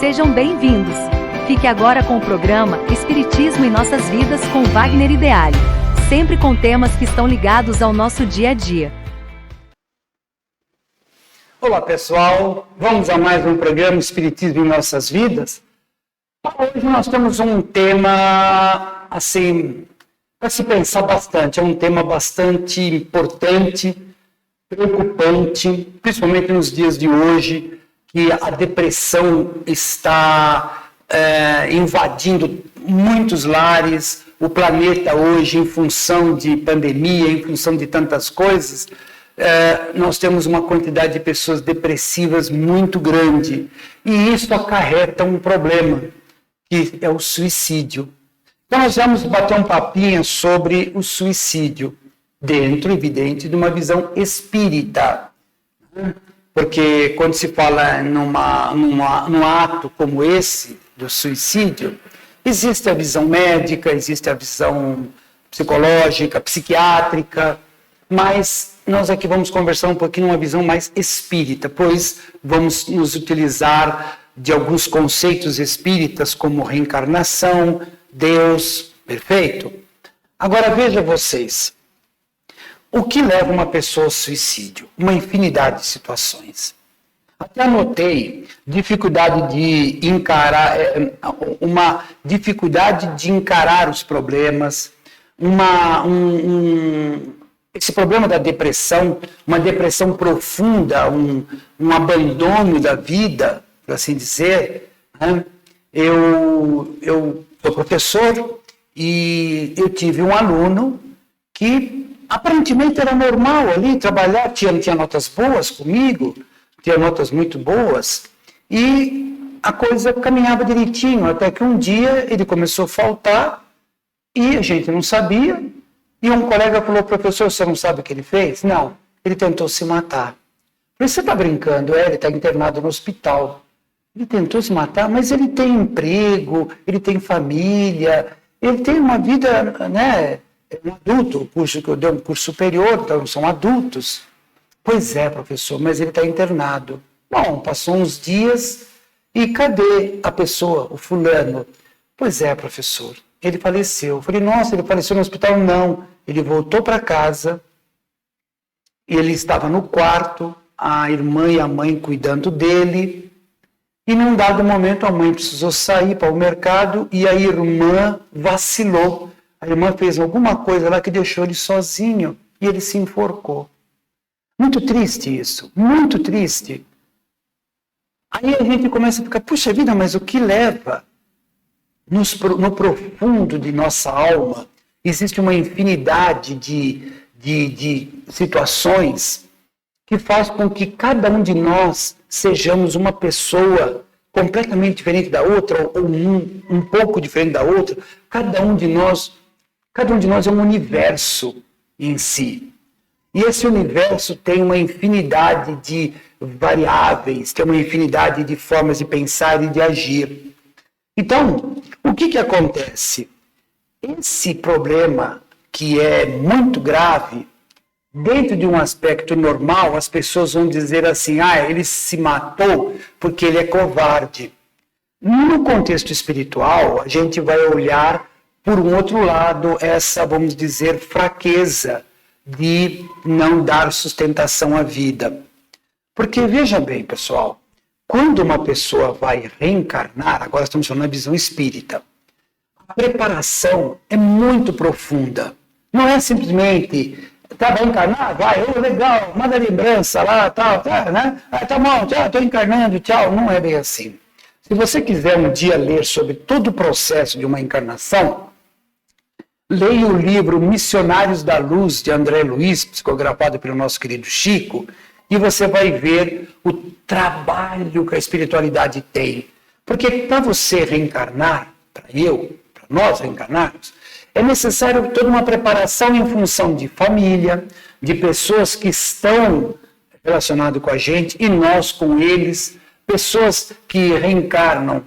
Sejam bem-vindos. Fique agora com o programa Espiritismo em Nossas Vidas com Wagner Ideale, sempre com temas que estão ligados ao nosso dia a dia. Olá pessoal, vamos a mais um programa Espiritismo em Nossas Vidas. Hoje nós temos um tema, assim, para se pensar bastante, é um tema bastante importante, preocupante, principalmente nos dias de hoje, que a depressão está invadindo muitos lares, o planeta hoje, em função de pandemia, em função de tantas coisas, nós temos uma quantidade de pessoas depressivas muito grande, e isso acarreta um problema, que é o suicídio. Então nós vamos bater um papinho sobre o suicídio, dentro, evidente, de uma visão espírita. Porque quando se fala num ato como esse, do suicídio, existe a visão médica, existe a visão psicológica, psiquiátrica, mas nós aqui vamos conversar um pouquinho numa visão mais espírita, pois vamos nos utilizar de alguns conceitos espíritas, como reencarnação, Deus, perfeito? Agora veja vocês, o que leva uma pessoa ao suicídio? Uma infinidade de situações. Até anotei dificuldade de encarar, uma dificuldade de encarar os problemas, esse problema da depressão, uma depressão profunda, um abandono da vida, por assim dizer. Né? Eu sou professor e eu tive um aluno que aparentemente era normal ali trabalhar, tinha notas boas comigo, tinha notas muito boas, e a coisa caminhava direitinho, até que um dia ele começou a faltar, e a gente não sabia, e um colega falou: professor, você não sabe o que ele fez? Não, ele tentou se matar. Eu falei: você está brincando? Ele está internado no hospital. Ele tentou se matar, mas ele tem emprego, ele tem família, ele tem uma vida, né? É um adulto, o curso que eu dei é um curso superior, então são adultos. Pois é, professor, mas ele está internado. Bom, passou uns dias e cadê a pessoa, o fulano? Pois é, professor, ele faleceu. Eu falei: nossa, ele faleceu no hospital? Não, ele voltou para casa, ele estava no quarto, a irmã e a mãe cuidando dele, e num dado momento a mãe precisou sair para o mercado e a irmã vacilou. A irmã fez alguma coisa lá que deixou ele sozinho e ele se enforcou. Muito triste isso, muito triste. Aí a gente começa a ficar: puxa vida, mas o que leva no profundo de nossa alma? Existe uma infinidade de situações que faz com que cada um de nós sejamos uma pessoa completamente diferente da outra, ou um pouco diferente da outra. Cada um de nós é um universo em si. E esse universo tem uma infinidade de variáveis, tem uma infinidade de formas de pensar e de agir. Então, o que acontece? Esse problema, que é muito grave, dentro de um aspecto normal, as pessoas vão dizer assim: ele se matou porque ele é covarde. No contexto espiritual, a gente vai olhar por um outro lado essa, vamos dizer, fraqueza de não dar sustentação à vida. Porque, veja bem, pessoal, quando uma pessoa vai reencarnar, agora estamos falando da visão espírita, a preparação é muito profunda. Não é simplesmente: vai encarnar? Vai, legal, manda lembrança lá, tal, né? Tá bom, tchau, estou encarnando, tchau. Não é bem assim. Se você quiser um dia ler sobre todo o processo de uma encarnação, leia o livro Missionários da Luz, de André Luiz, psicografado pelo nosso querido Chico, e você vai ver o trabalho que a espiritualidade tem. Porque para você reencarnar, para nós reencarnarmos, é necessário toda uma preparação em função de família, de pessoas que estão relacionadas com a gente e nós com eles, pessoas que reencarnam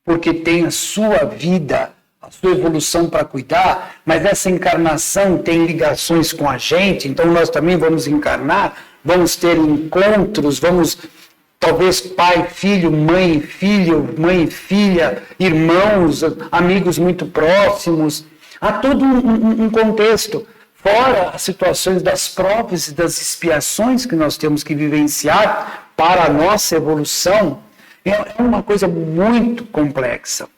porque têm a sua vida, a sua evolução para cuidar, mas essa encarnação tem ligações com a gente, então nós também vamos encarnar, vamos ter encontros, vamos talvez pai, filho, mãe, filha, irmãos, amigos muito próximos. Há todo um contexto, fora as situações das provas e das expiações que nós temos que vivenciar para a nossa evolução. É uma coisa muito complexa.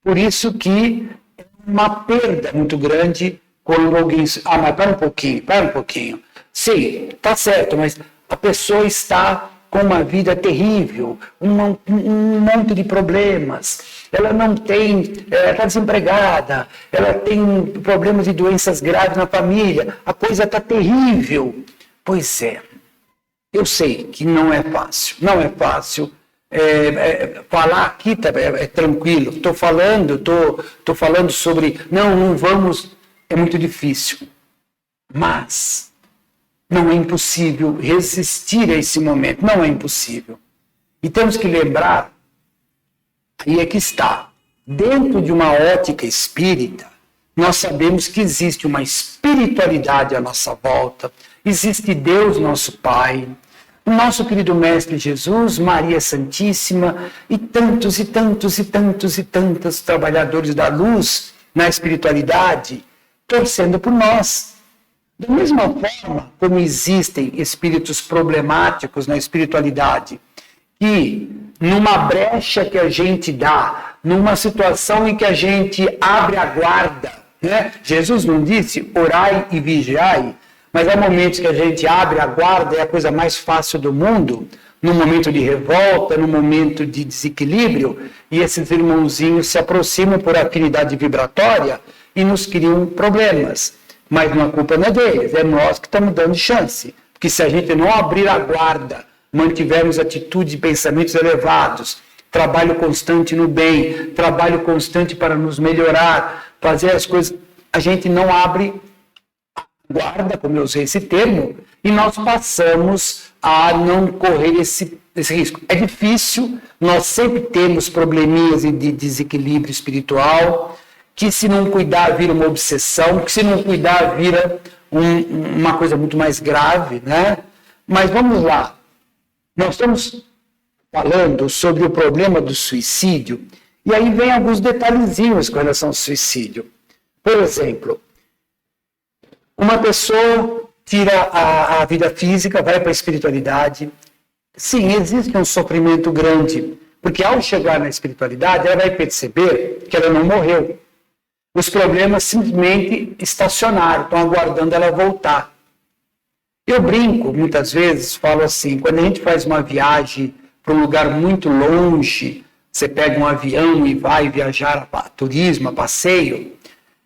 Por isso que é uma perda muito grande quando alguém... mas para um pouquinho. Sim, está certo, mas a pessoa está com uma vida terrível, um monte de problemas, ela não tem, ela está desempregada, ela tem problemas de doenças graves na família, a coisa está terrível. Pois é, eu sei que não é fácil, falar aqui é tranquilo, estou falando sobre, não vamos, é muito difícil, mas não é impossível resistir a esse momento, não é impossível. E temos que lembrar, aí é que está, dentro de uma ótica espírita, nós sabemos que existe uma espiritualidade à nossa volta, existe Deus, nosso Pai, o nosso querido Mestre Jesus, Maria Santíssima, e tantos trabalhadores da luz na espiritualidade, torcendo por nós. Da mesma forma como existem espíritos problemáticos na espiritualidade, que numa brecha que a gente dá, numa situação em que a gente abre a guarda, né? Jesus não disse orai e vigiai, mas há momentos que a gente abre a guarda, é a coisa mais fácil do mundo, num momento de revolta, num momento de desequilíbrio, e esses irmãozinhos se aproximam por afinidade vibratória e nos criam problemas. Mas não, a culpa não é deles, é nós que estamos dando chance. Porque se a gente não abrir a guarda, mantivermos atitudes e pensamentos elevados, trabalho constante no bem, trabalho constante para nos melhorar, fazer as coisas, a gente não abre a guarda, como eu usei esse termo, e nós passamos a não correr esse risco. É difícil, nós sempre temos probleminhas de desequilíbrio espiritual, que se não cuidar vira uma obsessão, que se não cuidar vira uma coisa muito mais grave, né? Mas vamos lá, nós estamos falando sobre o problema do suicídio, e aí vem alguns detalhezinhos com relação ao suicídio. Por exemplo, uma pessoa tira a vida física, vai para a espiritualidade. Sim, existe um sofrimento grande, porque ao chegar na espiritualidade, ela vai perceber que ela não morreu. Os problemas simplesmente estacionaram, estão aguardando ela voltar. Eu brinco, muitas vezes, falo assim, quando a gente faz uma viagem para um lugar muito longe, você pega um avião e vai viajar a turismo, a passeio,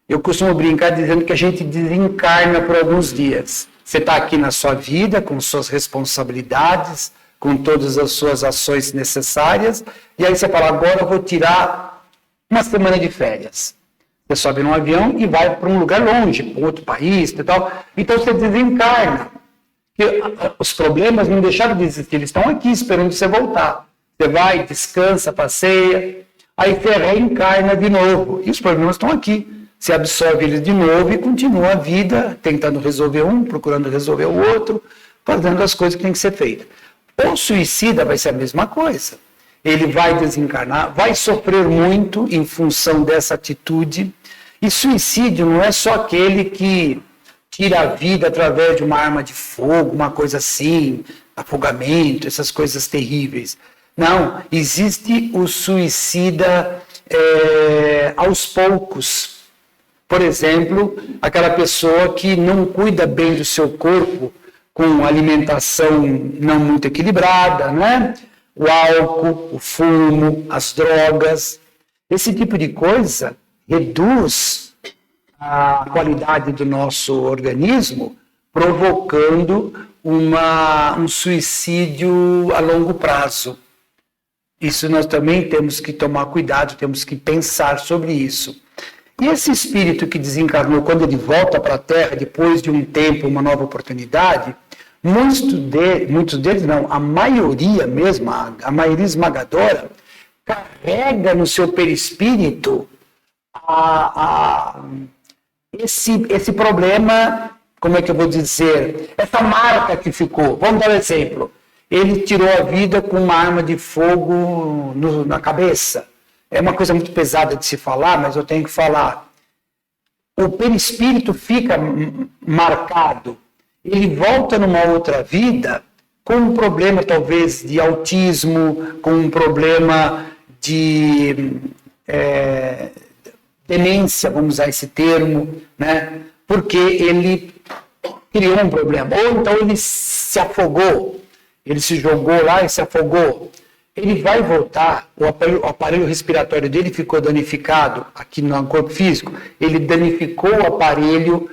eu costumo brincar dizendo que a gente desencarna por alguns dias. Você está aqui na sua vida, com suas responsabilidades, com todas as suas ações necessárias, e aí você fala, agora eu vou tirar uma semana de férias. Você sobe num avião e vai para um lugar longe, para outro país e tal. Então você desencarna. Os problemas não deixaram de existir, eles estão aqui esperando você voltar. Você vai, descansa, passeia, aí você reencarna de novo. E os problemas estão aqui. Você absorve eles de novo e continua a vida, tentando resolver um, procurando resolver o outro, fazendo as coisas que tem que ser feitas. O suicida vai ser a mesma coisa. Ele vai desencarnar, vai sofrer muito em função dessa atitude. E suicídio não é só aquele que tira a vida através de uma arma de fogo, uma coisa assim, afogamento, essas coisas terríveis. Não, existe o suicida aos poucos. Por exemplo, aquela pessoa que não cuida bem do seu corpo, com alimentação não muito equilibrada, né? O álcool, o fumo, as drogas, esse tipo de coisa reduz a qualidade do nosso organismo, provocando um suicídio a longo prazo. Isso nós também temos que tomar cuidado, temos que pensar sobre isso. E esse espírito que desencarnou, quando ele volta para a Terra, depois de um tempo, uma nova oportunidade, muitos deles não, a maioria mesmo, a maioria esmagadora, carrega no seu perispírito esse problema, como é que eu vou dizer, essa marca que ficou. Vamos dar um exemplo. ele tirou a vida com uma arma de fogo na cabeça. É uma coisa muito pesada de se falar, mas eu tenho que falar. O perispírito fica marcado. Ele volta numa outra vida com um problema, talvez, de autismo, com um problema de demência, vamos usar esse termo, né? Porque ele criou um problema. Ou então ele se afogou, ele se jogou lá e se afogou. Ele vai voltar, o aparelho respiratório dele ficou danificado aqui no corpo físico, ele danificou o aparelho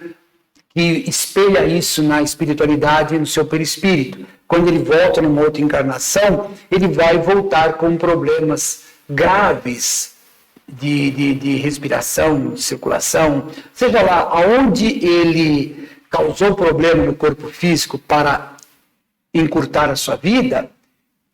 que espelha isso na espiritualidade, no seu perispírito. Quando ele volta numa outra encarnação, ele vai voltar com problemas graves de respiração, de circulação, seja lá aonde ele causou problema no corpo físico para encurtar a sua vida,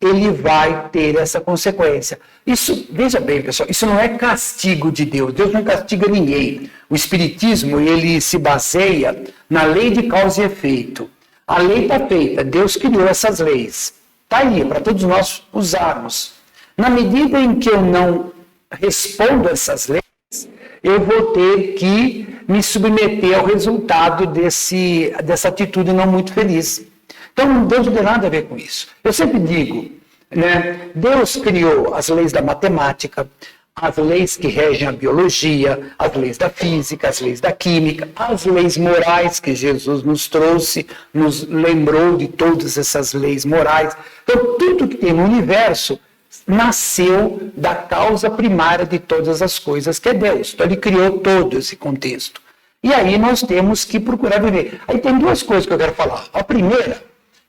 ele vai ter essa consequência. Isso, veja bem, pessoal, isso não é castigo de Deus. Deus não castiga ninguém. O Espiritismo, ele se baseia na lei de causa e efeito. A lei está feita, Deus criou essas leis. Está aí, para todos nós usarmos. Na medida em que eu não respondo a essas leis, eu vou ter que me submeter ao resultado dessa atitude não muito feliz. Então, Deus não tem nada a ver com isso. Eu sempre digo, né, Deus criou as leis da matemática, as leis que regem a biologia, as leis da física, as leis da química, as leis morais que Jesus nos trouxe, nos lembrou de todas essas leis morais. Então, tudo que tem no universo nasceu da causa primária de todas as coisas, que é Deus. Então, ele criou todo esse contexto. E aí nós temos que procurar viver. Aí tem duas coisas que eu quero falar. A primeira,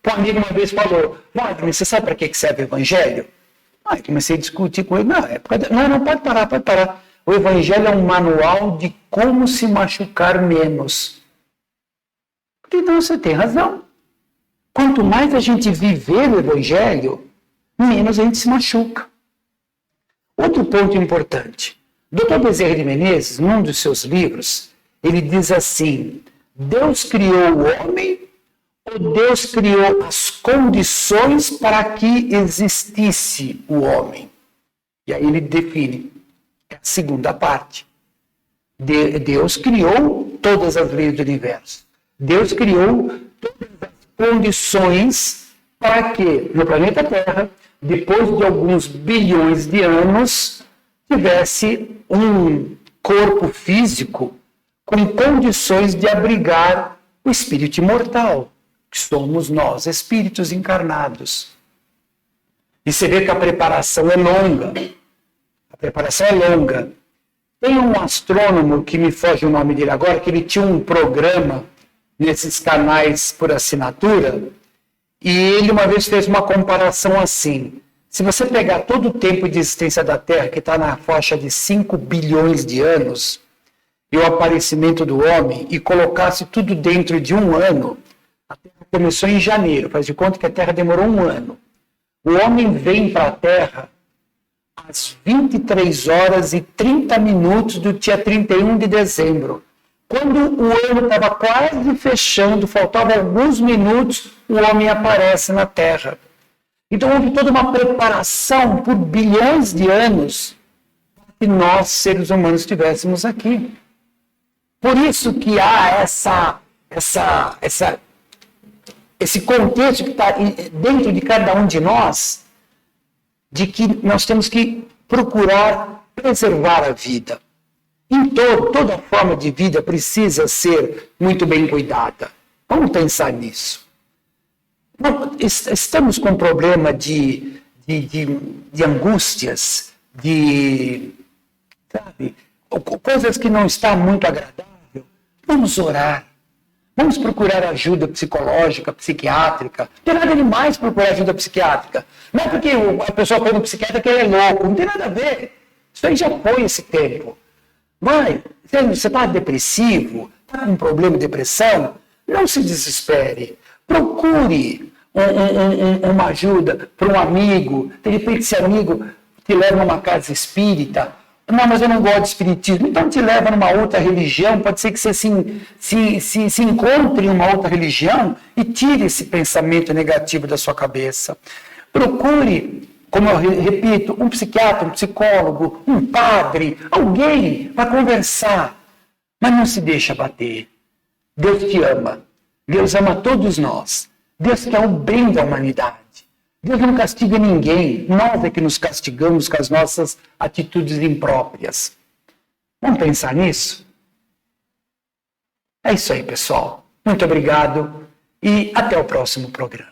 que um amigo uma vez falou, Wagner, você sabe para que serve o Evangelho? Aí comecei a discutir com ele, não, pode parar. O Evangelho é um manual de como se machucar menos. Então você tem razão. Quanto mais a gente viver o Evangelho, menos a gente se machuca. Outro ponto importante. Dr. Bezerra de Menezes, num dos seus livros, ele diz assim, Deus criou o homem ou Deus criou as condições para que existisse o homem? E aí ele define a segunda parte. Deus criou todas as leis do universo. Deus criou todas as condições para que no planeta Terra, depois de alguns bilhões de anos, tivesse um corpo físico com condições de abrigar o espírito imortal, que somos nós, espíritos encarnados. E você vê que a preparação é longa. Tem um astrônomo, que me foge o nome dele agora, que ele tinha um programa nesses canais por assinatura, e ele uma vez fez uma comparação assim. Se você pegar todo o tempo de existência da Terra, que está na faixa de 5 bilhões de anos, e o aparecimento do homem, e colocasse tudo dentro de um ano, a Terra começou em janeiro, faz de conta que a Terra demorou um ano. O homem vem para a Terra às 23 horas e 30 minutos do dia 31 de dezembro. Quando o ano estava quase fechando, faltavam alguns minutos, o homem aparece na Terra. Então houve toda uma preparação por bilhões de anos para que nós, seres humanos, estivéssemos aqui. Por isso que há esse contexto que está dentro de cada um de nós, de que nós temos que procurar preservar a vida. Em toda forma de vida precisa ser muito bem cuidada. Vamos pensar nisso. Estamos com problema de angústias, sabe, coisas que não estão muito agradáveis. Vamos orar. Vamos procurar ajuda psicológica, psiquiátrica. Não tem nada demais procurar ajuda psiquiátrica. Não é porque a pessoa foi no psiquiatra que ele é louco. Não tem nada a ver. Isso aí já foi esse tempo. Vai, você está depressivo, está com um problema de depressão, não se desespere. Procure uma ajuda para um amigo. De repente, esse amigo te leva a uma casa espírita, Não, mas eu não gosto de espiritismo. Então te leva numa outra religião, pode ser que você se encontre em uma outra religião e tire esse pensamento negativo da sua cabeça. Procure, como eu repito, um psiquiatra, um psicólogo, um padre, alguém para conversar. Mas não se deixa abater. Deus te ama. Deus ama todos nós. Deus quer o bem da humanidade. Deus não castiga ninguém. Nós é que nos castigamos com as nossas atitudes impróprias. Vamos pensar nisso? É isso aí, pessoal. Muito obrigado e até o próximo programa.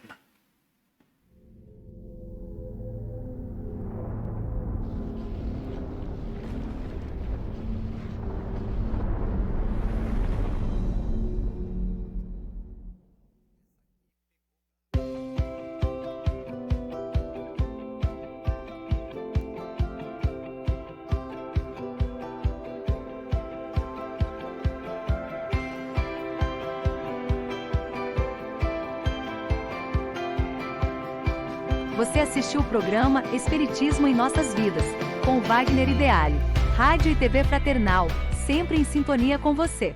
Você assistiu o programa Espiritismo em Nossas Vidas, com Wagner Ideale. Rádio e TV Fraternal, sempre em sintonia com você.